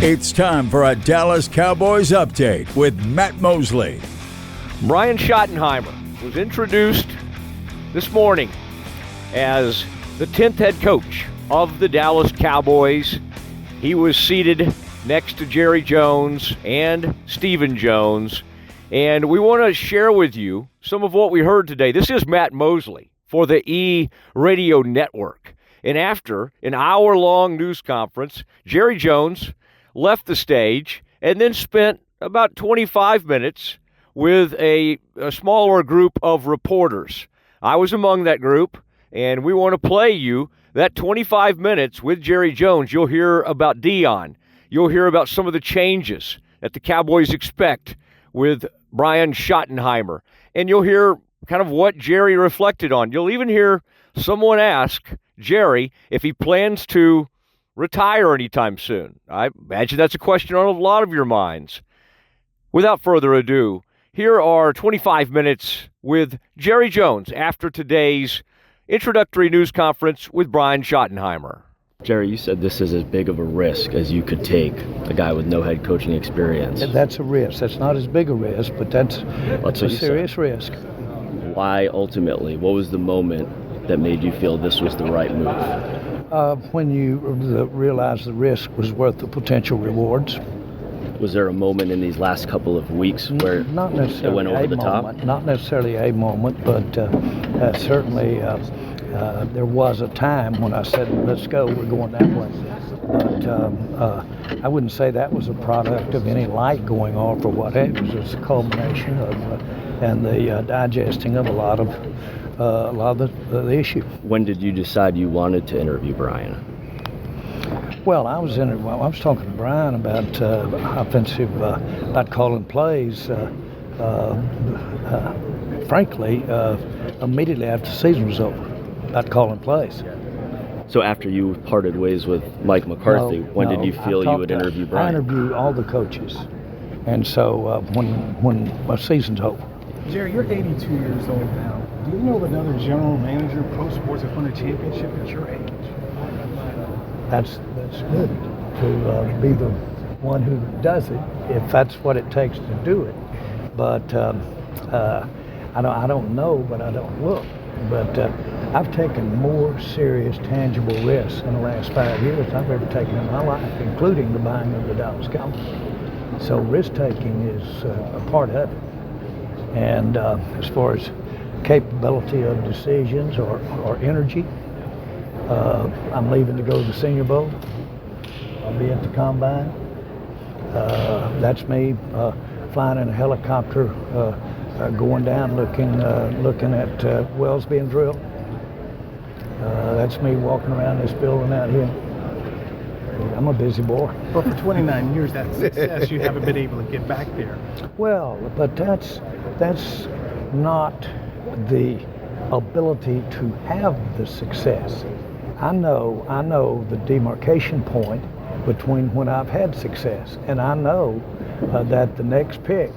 It's time for a Dallas Cowboys update with Matt Mosley. Brian Schottenheimer was introduced this morning as the 10th head coach of the Dallas Cowboys. He was seated next to Jerry Jones and Stephen Jones. And we want to share with you some of what we heard today. This is Matt Mosley for the E Radio Network. And after an hour-long news conference, Jerry Jones left the stage and then spent about 25 minutes with a smaller group of reporters. I was among that group, and we want to play you that 25 minutes with Jerry Jones. You'll hear about Deion. You'll hear about some of the changes that the Cowboys expect with Brian Schottenheimer. And you'll hear kind of what Jerry reflected on. You'll even hear someone ask Jerry if he plans to retire anytime soon. I imagine that's a question on a lot of your minds. Without further ado, here are 25 minutes with Jerry Jones after today's introductory news conference with Brian Schottenheimer. Jerry, you said this is as big of a risk as you could take, a guy with no head coaching experience. That's a risk. That's not as big a risk, but that's a serious risk. Why ultimately? What was the moment that made you feel this was the right move? When you realized the risk was worth the potential rewards. Was there a moment in these last couple of weeks where not necessarily it went over the top? Not necessarily a moment, but certainly there was a time when I said, let's go, we're going that way. But I wouldn't say that was a product of any light going off or what have you. It was a culmination of and the digesting of a lot of the issue. When did you decide you wanted to interview Brian? Well, I was talking to Brian about offensive, about calling plays. Frankly, immediately after the season was over, about calling plays. So after you parted ways with Mike McCarthy, when did you feel you would interview Brian? I interviewed all the coaches, and so when my season's over. Jerry, you're 82 years old now. Do you know of another general manager, pro sports, that won a championship at your age? That's good to be the one who does it, if that's what it takes to do it. But I don't know, but I don't look. But I've taken more serious, tangible risks in the last 5 years than I've ever taken in my life, including the buying of the Dallas Cowboys. So risk-taking is a part of it. And as far as capability of decisions or energy, I'm leaving to go to the Senior Bowl. I'll be at the Combine. That's me flying in a helicopter, going down, looking at wells being drilled. That's me walking around this building out here. I'm a busy boy. But for 29 years, that success, you haven't been able to get back there. Well, but that's not the ability to have the success. I know the demarcation point between when I've had success, and I know that the next pick,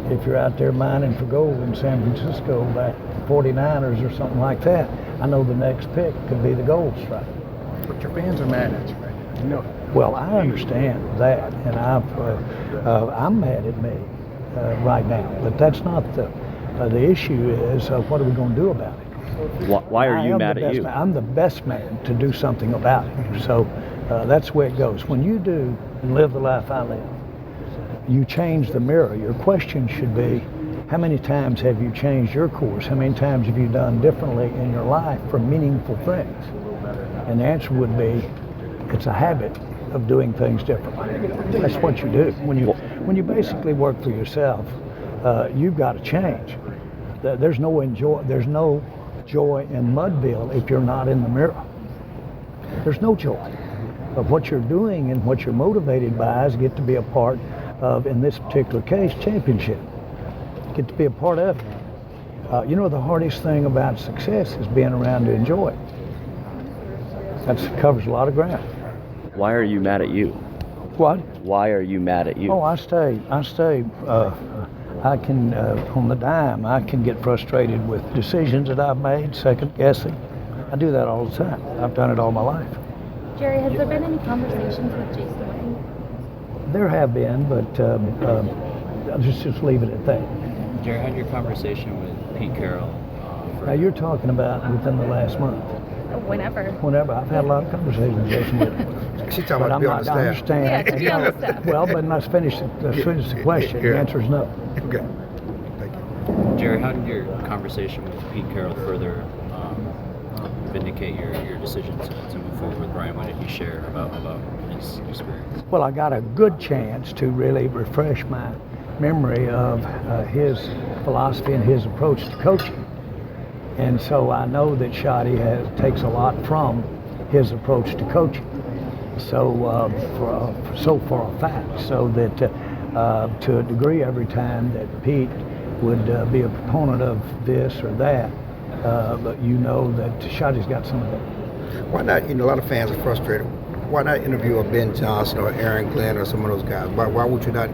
if you're out there mining for gold in San Francisco back 49ers or something like that, I know the next pick could be the gold strike. But your fans are mad at you right now. You know. Well, I understand that, and I'm mad at me right now, but that's not the issue. Is what are we going to do about it? Why are you mad at you? I'm the best man to do something about it. So that's the way it goes. When you do and live the life I live, you change the mirror. Your question should be, how many times have you changed your course? How many times have you done differently in your life for meaningful things? And the answer would be, it's a habit of doing things differently. That's what you do. When you basically work for yourself, you've got to change. There's no joy in Mudville if you're not in the mirror. There's no joy. But what you're doing and what you're motivated by is get to be a part of, in this particular case, championship. Get to be a part of it. The hardest thing about success is being around to enjoy it. That covers a lot of ground. Why are you mad at you? What? Why are you mad at you? Oh, I stay. I can, on the dime, I can get frustrated with decisions that I've made, second guessing. I do that all the time. I've done it all my life. Jerry, has there been any conversations with Jason Witten? There have been, but I'll just leave it at that. Jerry, had your conversation with Pete Carroll? Now you're talking about within the last month. Whenever. I've had a lot of conversations with Jason Witten. She's talking But about I'm to be on not, the I staff. understand. Yeah, to be on the staff. Well, but let's finish the question. The answer is no. Okay. Thank you. Jerry, how did your conversation with Pete Carroll further vindicate your decision to move forward with Brian? What did he share about his experience? Well, I got a good chance to really refresh my memory of his philosophy and his approach to coaching. And so I know that Shotty takes a lot from his approach to coaching. So for a fact, so that to a degree, every time that Pete would be a proponent of this or that, but you know that Shotty's got some of that. Why not? A lot of fans are frustrated. Why not interview a Ben Johnson or Aaron Glenn or some of those guys? Why would you not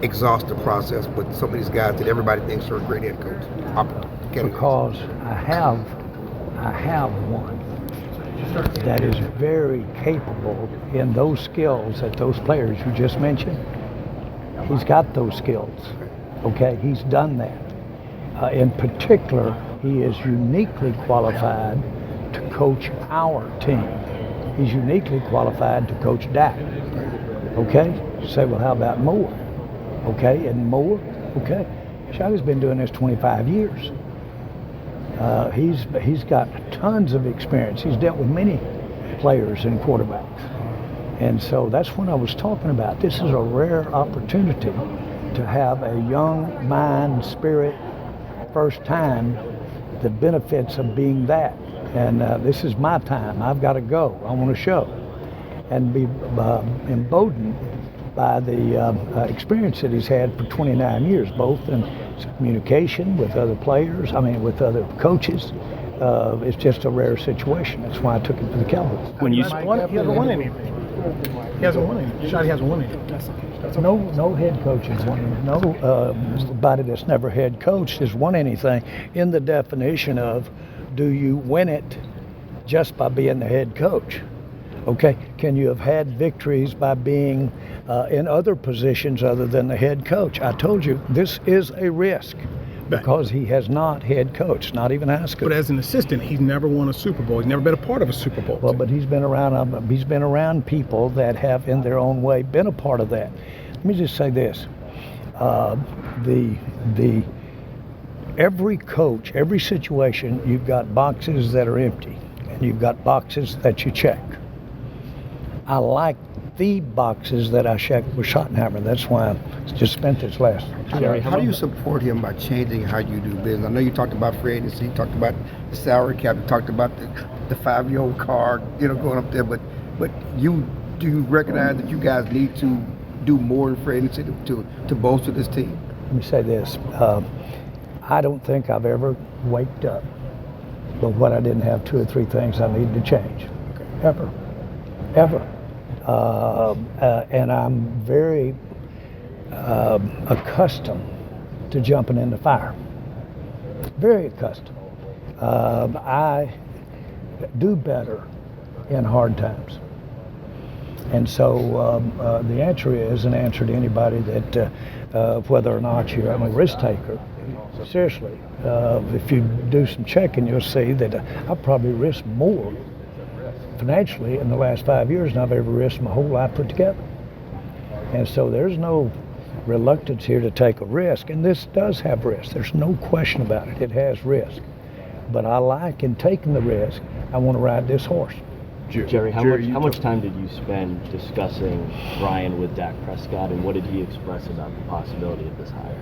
exhaust the process with some of these guys that everybody thinks are a great head coach? Because I have one that is very capable in those skills that those players you just mentioned. He's got those skills. Okay, he's done that. In particular, he is uniquely qualified to coach our team. He's uniquely qualified to coach Dak. Okay, you say, well, how about Moore? Okay, and Moore, okay. Shotty's been doing this 25 years. He's got tons of experience. He's dealt with many players and quarterbacks. And so that's what I was talking about. This is a rare opportunity to have a young mind, spirit, first time, the benefits of being that. And this is my time. I've got to go. I want to show. And be emboldened by the experience that he's had for 29 years, both in communication with other players, with other coaches. It's just a rare situation. That's why I took him to the Cowboys. When you he hasn't won anything. He hasn't won anything. Shotty hasn't won anything. No head coach has won anything. Nobody that's never head coached has won anything in the definition of, do you win it just by being the head coach? Okay, can you have had victories by being in other positions other than the head coach? I told you, this is a risk because he has not head coached, not even high school. But as an assistant, he's never won a Super Bowl. He's never been a part of a Super Bowl. Well, but he's been around people that have, in their own way, been a part of that. Let me just say this: every coach, every situation, you've got boxes that are empty, and you've got boxes that you check. I like the boxes that I checked with Schottenheimer. That's why I just spent this last. Jerry, how do you support him by changing how you do business? I know you talked about free agency, you talked about the salary cap, you talked about the 5-year-old car, going up there. But do you recognize that you guys need to do more in free agency to bolster this team? Let me say this: I don't think I've ever waked up but what I didn't have 2 or 3 things I needed to change. Okay. Ever. And I'm very accustomed to jumping in the fire. Very accustomed. I do better in hard times. And so the answer is an answer to anybody that whether or not you're a risk taker. Seriously, if you do some checking, you'll see that I probably risked more financially in the last 5 years than I've ever risked my whole life put together. And so there's no reluctance here to take a risk, and this does have risk. There's no question about it. It has risk. But I like in taking the risk, I want to ride this horse. Jerry, how much time did you spend discussing Brian with Dak Prescott, and what did he express about the possibility of this hire?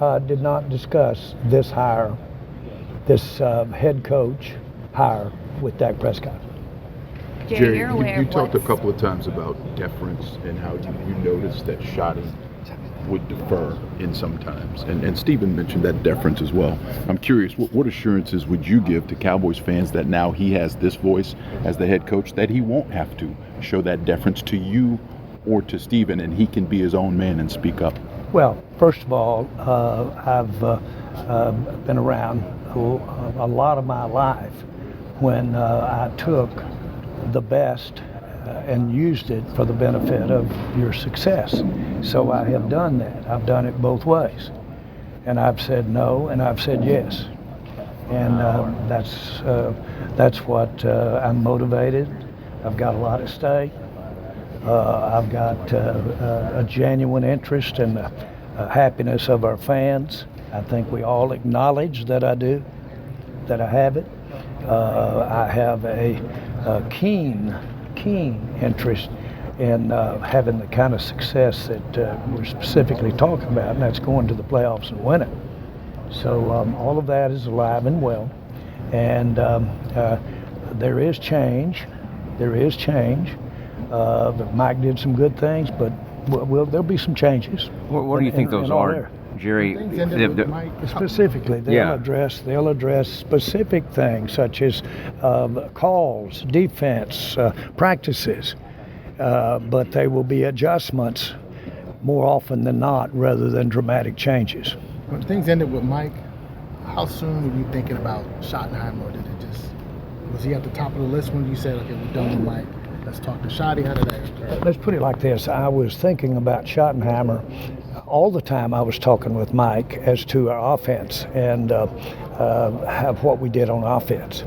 I did not discuss this hire, this head coach hire with Dak Prescott. Jerry, you talked a couple of times about deference and how you noticed that Shotty would defer in some times. And Stephen mentioned that deference as well. I'm curious, what assurances would you give to Cowboys fans that now he has this voice as the head coach, that he won't have to show that deference to you or to Stephen, and he can be his own man and speak up? Well, first of all, I've been around a lot of my life when I took the best and used it for the benefit of your success. So I have done that. I've done it both ways. And I've said no, and I've said yes. And that's what I'm motivated. I've got a lot at stake. I've got a genuine interest in the happiness of our fans. I think we all acknowledge that I do, that I have it. I have a keen interest in having the kind of success that we're specifically talking about, and that's going to the playoffs and winning. So all of that is alive and well, and there is change. There is change. Mike did some good things, but there'll be some changes. What do you think those are, Jerry? Specifically, they'll address specific things such as calls, defense, practices, but they will be adjustments more often than not, rather than dramatic changes. When things ended with Mike, how soon were you thinking about Schottenheimer, or was he at the top of the list when you said, okay, we're done with Mike, let's talk to Schotty? How did that occur? Let's put it like this. I was thinking about Schottenheimer all the time. I was talking with Mike as to our offense and have what we did on offense.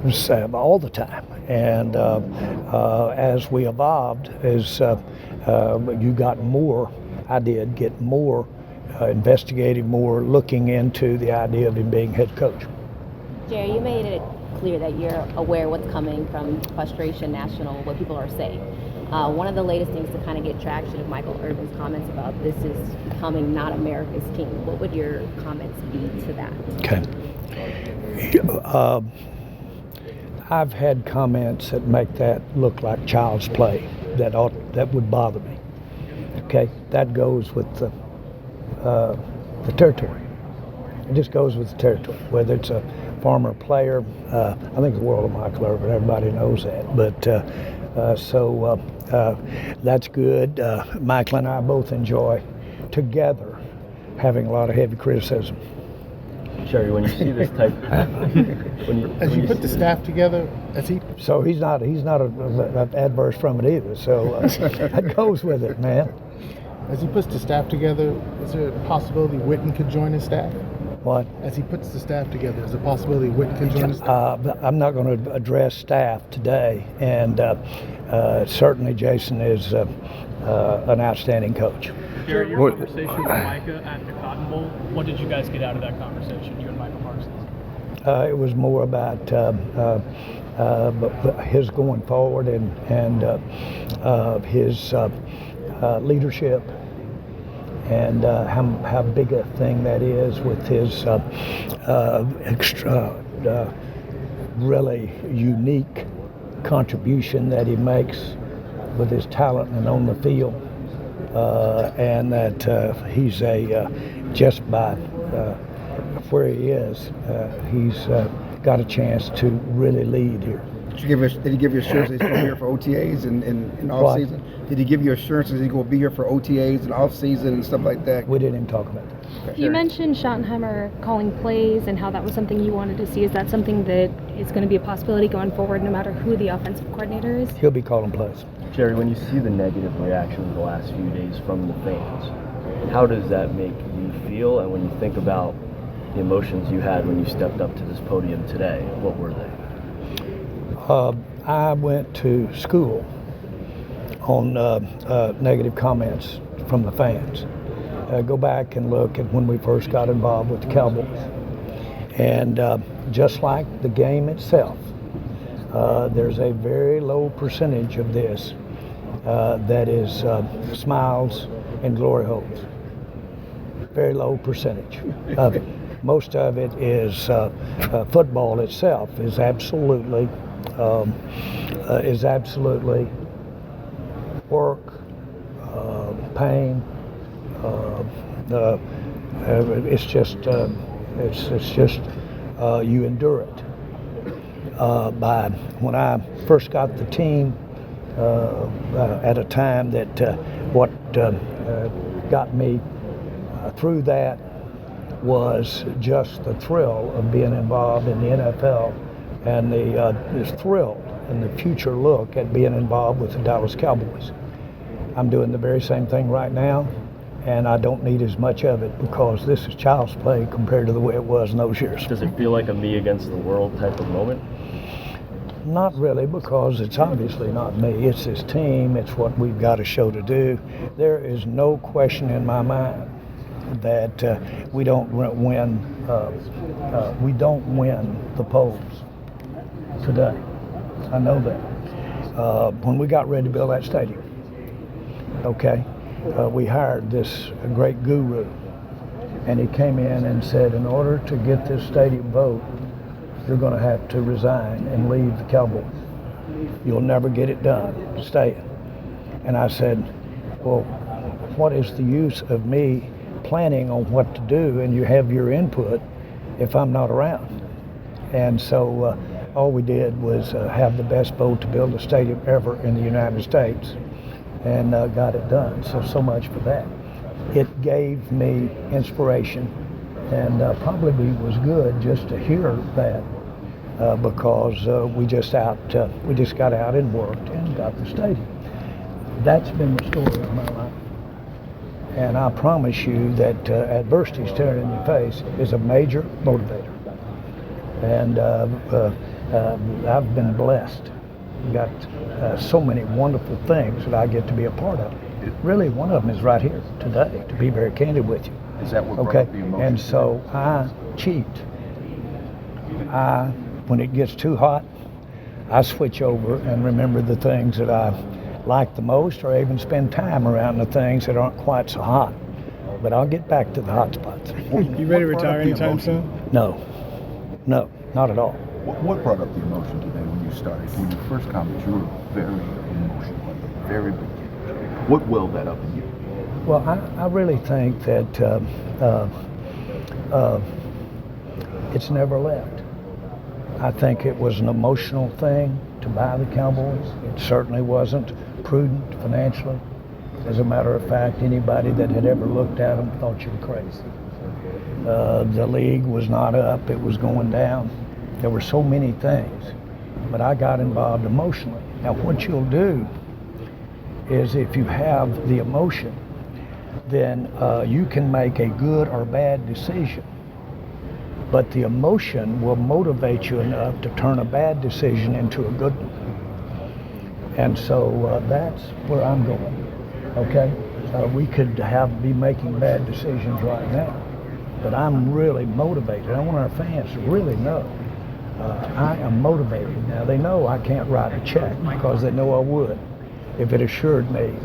It was, all the time. And as we evolved, as you got more, I did get more investigating, more looking into the idea of him being head coach. Jerry, you made it clear that you're aware what's coming from Frustration National, what people are saying. One of the latest things to kind of get traction of Michael Irvin's comments about this is becoming not America's team. What would your comments be to that? Okay. I've had comments that make that look like child's play. That would bother me. Okay, that goes with the territory. It just goes with the territory, whether it's a former player. I think the world of Michael Irvin, everybody knows that. But that's good. Michael and I both enjoy together having a lot of heavy criticism. Jerry, when you see this type, as you put the staff together, so he's not adverse from it either. So that goes with it, man. As he puts the staff together, is there a possibility Witten could join his staff? What? As he puts the staff together, is there a possibility Witten could join his staff? I'm not going to address staff today, and certainly Jason is an outstanding coach. Jerry, your conversation with Micah at the Cotton Bowl, what did you guys get out of that conversation, you and Michael Parsons? It was more about his going forward and his leadership, and how big a thing that is with his really unique contribution that he makes with his talent and on the field, and that he's just by where he is, he's got a chance to really lead here. Did he give you assurances he's going to be here for OTAs and off season? Did he give you assurances he's going to be here for OTAs and off season and stuff like that? We didn't even talk about that. Okay. You mentioned Schottenheimer calling plays and how that was something you wanted to see. Is that something that is going to be a possibility going forward, no matter who the offensive coordinator is? He'll be calling plays. Jerry, when you see the negative reaction the last few days from the fans, how does that make you feel? And when you think about the emotions you had when you stepped up to this podium today, what were they? I went to school on negative comments from the fans. Go back and look at when we first got involved with the Cowboys. And just like the game itself, there's a very low percentage of this that is smiles and glory holes. Very low percentage of it. Most of it is football itself is absolutely work, pain. It's just you endure it. When I first got the team, at a time that what got me through that was just the thrill of being involved in the NFL, and the thrill and the future look at being involved with the Dallas Cowboys. I'm doing the very same thing right now, and I don't need as much of it because this is child's play compared to the way it was in those years. Does it feel like a me against the world type of moment? Not really, because it's obviously not me. It's this team. It's what we've got a show to do. There is no question in my mind that we don't win. We don't win the polls today. I know that. When we got ready to build that stadium, okay, we hired this great guru, and he came in and said, in order to get this stadium vote, you're going to have to resign and leave the Cowboys. You'll never get it done. Stay. And I said, well, what is the use of me planning on what to do and you have your input if I'm not around? And so all we did was have the best vote to build a stadium ever in the United States, and got it done. So much for that. It gave me inspiration, and probably was good just to hear that because we just got out and worked and got the stadium. That's been the story of my life. And I promise you that adversity staring in your face is a major motivator. And I've been blessed. Got so many wonderful things that I get to be a part of. Really, one of them is right here today, to be very candid with you. Is that what brought up the emotion? And so I cheat. When it gets too hot, I switch over and remember the things that I like the most, or even spend time around the things that aren't quite so hot. But I'll get back to the hot spots. You ready to retire anytime soon? No, not at all. What brought up the emotion today when you started? When you first commented, you were very emotional at the very beginning. What welled that up in you? Well, I really think that it's never left. I think it was an emotional thing to buy the Cowboys. It certainly wasn't prudent financially. As a matter of fact, anybody that had ever looked at them thought you were crazy. The league was not up, it was going down. There were so many things, but I got involved emotionally. Now what you'll do is if you have the emotion, then you can make a good or bad decision. But the emotion will motivate you enough to turn a bad decision into a good one. And so that's where I'm going, okay? We could be making bad decisions right now, but I'm really motivated. I want our fans to really know I am motivated. Now they know I can't write a check because they know I would if it assured me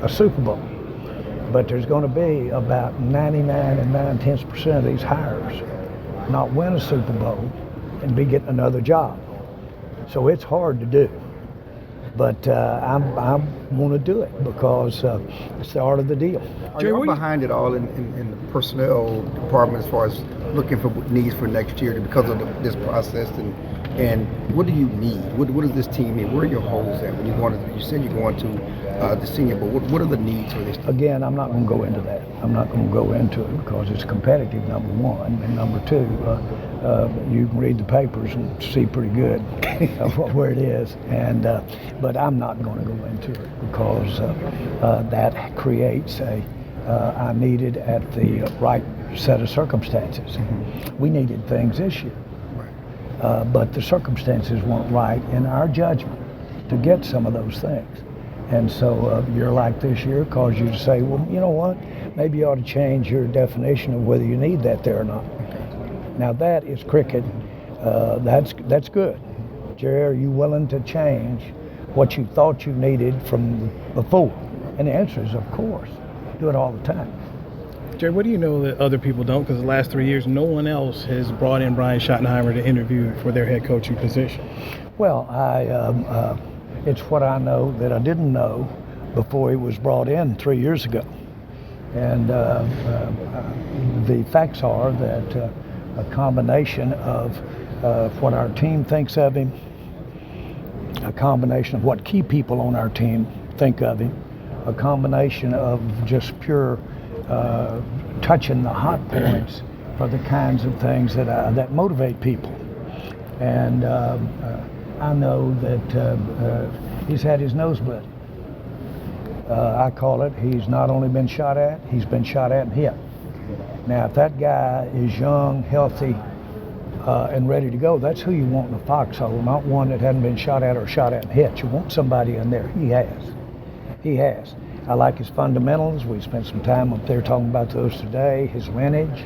a Super Bowl. But there's going to be about 99 9/10% of these hires not win a Super Bowl and be getting another job. So it's hard to do. But I want to do it because it's the art of the deal. Are you behind it all in the personnel department as far as looking for needs for next year because of this process? And what do you need? What does this team need? Where are your holes at when you said you're going to the Senior Bowl? What are the needs for this team? Again, I'm not going to go into that. I'm not going to go into it because it's competitive, number one. And number two, you can read the papers and see pretty good where it is. And but I'm not going to go into it because that creates I needed at the right set of circumstances. We needed things this year. But the circumstances weren't right in our judgment to get some of those things. And so a year like this year caused you to say, well, you know what, maybe you ought to change your definition of whether you need that there or not. Now that is cricket. That's good. Jerry, are you willing to change what you thought you needed from before? And the answer is, of course. Do it all the time. Jerry, what do you know that other people don't? Because the last 3 years, no one else has brought in Brian Schottenheimer to interview for their head coaching position. Well, it's what I know that I didn't know before he was brought in 3 years ago. And the facts are that a combination of what our team thinks of him, a combination of what key people on our team think of him, a combination of just pure touching the hot points are the kinds of things that motivate people. And I know that he's had his nose bloody. I call it, he's not only been shot at, he's been shot at and hit. Now, if that guy is young, healthy, and ready to go, that's who you want in a foxhole, not one that hadn't been shot at or shot at and hit. You want somebody in there. He has. He has. I like his fundamentals. We spent some time up there talking about those today. His lineage.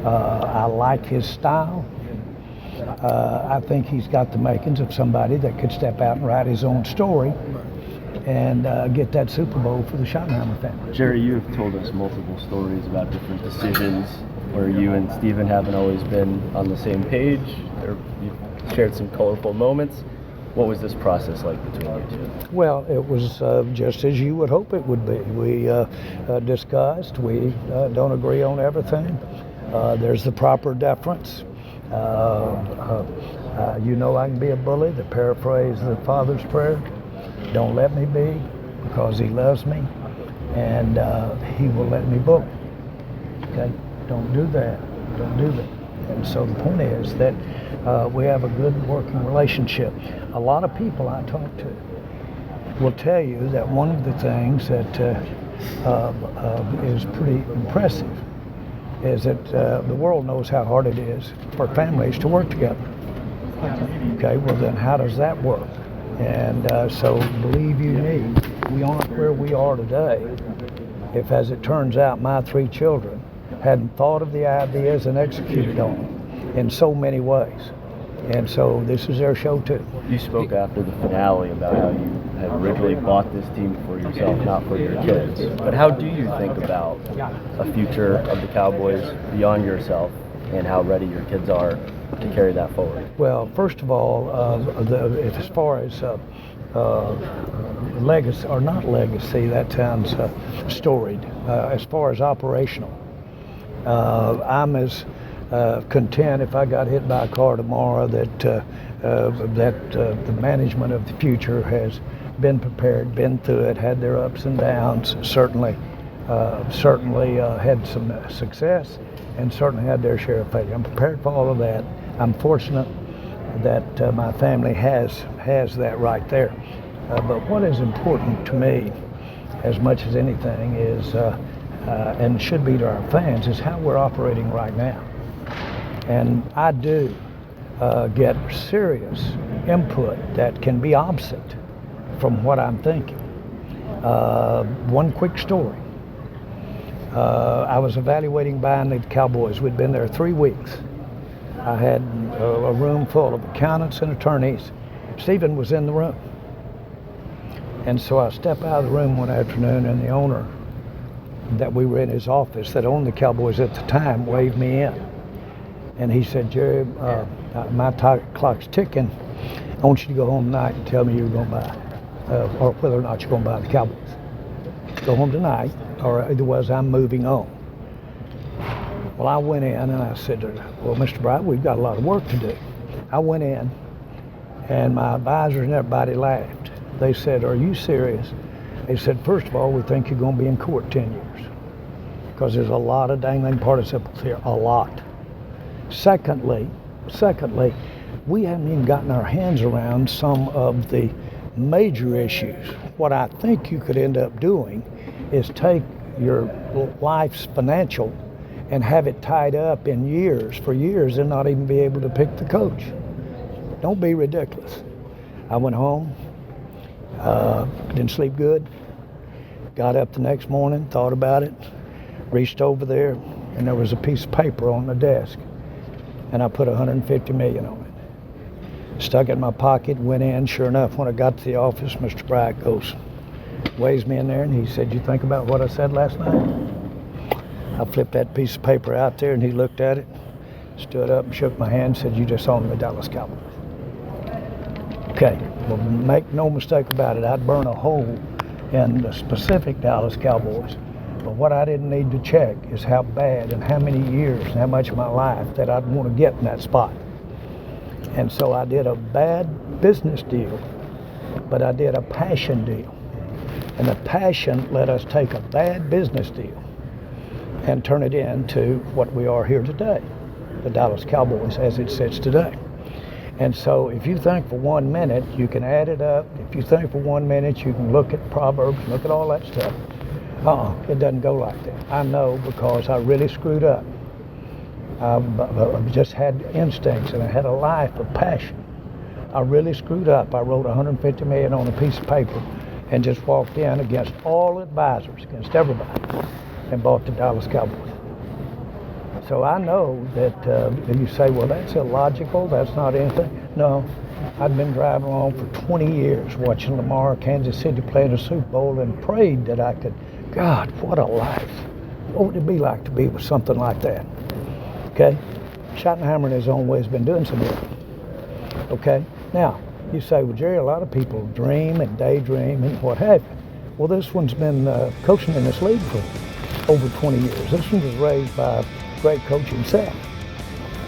I like his style. I think he's got the makings of somebody that could step out and write his own story and get that Super Bowl for the Schottenheimer family. Jerry, you have told us multiple stories about different decisions where you and Stephen haven't always been on the same page, or you've shared some colorful moments. What was this process like between you two? Well, it was just as you would hope it would be. We discussed. We don't agree on everything. There's the proper deference. You know I can be a bully, to paraphrase the Father's prayer. Don't let me be, because he loves me, and he will let me bully. Okay? Don't do that. Don't do that. And so the point is that we have a good working relationship. A lot of people I talk to will tell you that one of the things that is pretty impressive is that the world knows how hard it is for families to work together. Okay, well then how does that work? And so believe you me, we aren't where we are today if, as it turns out, my 3 children hadn't thought of the ideas and executed on them in so many ways. And so this is their show too. You spoke after the finale about how you had originally bought this team for yourself, not for your kids. But how do you think about a future of the Cowboys beyond yourself and how ready your kids are to carry that forward? Well, first of all, as far as legacy, or not legacy, that sounds storied. As far as operational, I'm as content if I got hit by a car tomorrow that the management of the future has been prepared, been through it, had their ups and downs, certainly had some success, and certainly had their share of failure. I'm prepared for all of that. I'm fortunate that my family has that right there. But what is important to me, as much as anything, is and should be to our fans, is how we're operating right now. And I do get serious input that can be opposite from what I'm thinking. One quick story. I was evaluating buying the Cowboys. We'd been there 3 weeks. I had a room full of accountants and attorneys. Stephen was in the room. And so I stepped out of the room one afternoon, and the owner that we were in his office that owned the Cowboys at the time waved me in. And he said, Jerry, my clock's ticking. I want you to go home tonight and tell me you're going to buy, or whether or not you're going to buy the Cowboys. Go home tonight, or otherwise I'm moving on. Well, I went in and I said, well, Mr. Bright, we've got a lot of work to do. I went in, and my advisors and everybody laughed. They said, are you serious? They said, first of all, we think you're going to be in court 10 years, because there's a lot of dangling participles here, a lot. Secondly, we haven't even gotten our hands around some of the major issues. What I think you could end up doing is take your life's financial and have it tied up in for years, and not even be able to pick the coach. Don't be ridiculous. I went home, didn't sleep good, got up the next morning, thought about it, reached over there, and there was a piece of paper on the desk, and I put $150 million on it. Stuck it in my pocket, went in. Sure enough, when I got to the office, Mr. Bright waves me in there, and he said, you think about what I said last night? I flipped that piece of paper out there, and he looked at it, stood up and shook my hand, and said, you just own the Dallas Cowboys. Okay, well, make no mistake about it, I'd burn a hole in the specific Dallas Cowboys. But what I didn't need to check is how bad and how many years and how much of my life that I'd want to get in that spot. And so I did a bad business deal, but I did a passion deal. And the passion let us take a bad business deal and turn it into what we are here today, the Dallas Cowboys as it sits today. And so if you think for 1 minute, you can add it up. If you think for 1 minute, you can look at Proverbs, look at all that stuff. It doesn't go like that. I know because I really screwed up. I've just had instincts and I had a life of passion. I really screwed up. I wrote $150 million on a piece of paper and just walked in against all advisors, against everybody, and bought the Dallas Cowboys. So I know that you say, well, that's illogical, that's not anything. No, I've been driving along for 20 years watching Lamar, Kansas City play in the Super Bowl and prayed that I could, God, what a life. What would it be like to be with something like that? Okay? Schottenheimer in his own way has been doing some good. Okay? Now, you say, well, Jerry, a lot of people dream and daydream and what have you. Well, this one's been coaching in this league for over 20 years. This one was raised by a great coach himself.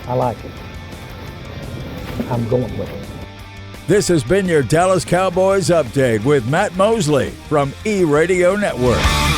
I like it. I'm going with it. This has been your Dallas Cowboys Update with Matt Mosley from E-Radio Network.